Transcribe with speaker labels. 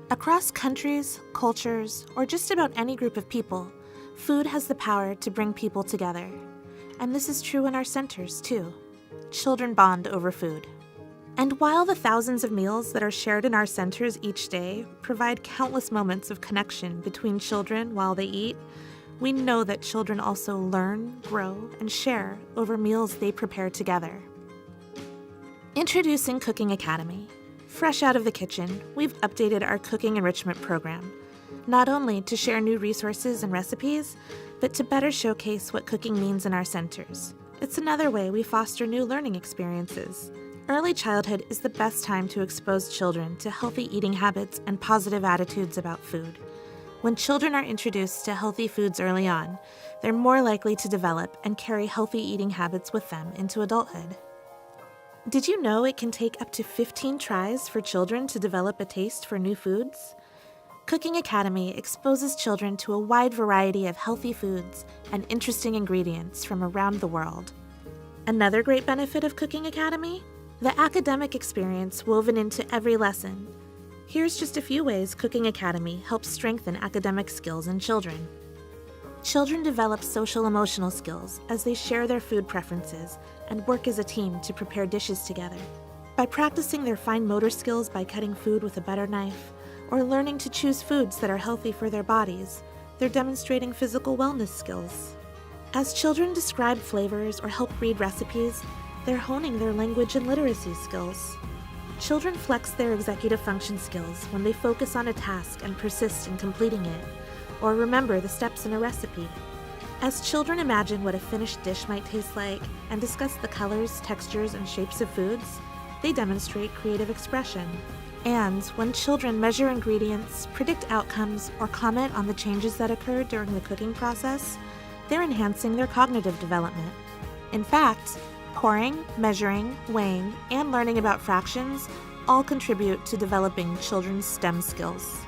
Speaker 1: Across countries, cultures, or just about any group of people, food has the power to bring people together. And this is true in our centers, too. Children bond over food. And while the thousands of meals that are shared in our centers each day provide countless moments of connection between children while they eat, we know that children also learn, grow, and share over meals they prepare together. Introducing Cooking Academy. Fresh out of the kitchen, we've updated our cooking enrichment program, not only to share new resources and recipes, but to better showcase what cooking means in our centers. It's another way we foster new learning experiences. Early childhood is the best time to expose children to healthy eating habits and positive attitudes about food. When children are introduced to healthy foods early on, they're more likely to develop and carry healthy eating habits with them into adulthood. Did you know it can take up to 15 tries for children to develop a taste for new foods? Cooking Academy exposes children to a wide variety of healthy foods and interesting ingredients from around the world. Another great benefit of Cooking Academy? The academic experience woven into every lesson. Here's just a few ways Cooking Academy helps strengthen academic skills in children. Children develop social-emotional skills as they share their food preferences and work as a team to prepare dishes together. By practicing their fine motor skills by cutting food with a butter knife, or learning to choose foods that are healthy for their bodies, they're demonstrating physical wellness skills. As children describe flavors or help read recipes, they're honing their language and literacy skills. Children flex their executive function skills when they focus on a task and persist in completing it, or remember the steps in a recipe. As children imagine what a finished dish might taste like and discuss the colors, textures, and shapes of foods, they demonstrate creative expression. And when children measure ingredients, predict outcomes, or comment on the changes that occur during the cooking process, they're enhancing their cognitive development. In fact, pouring, measuring, weighing, and learning about fractions all contribute to developing children's STEM skills.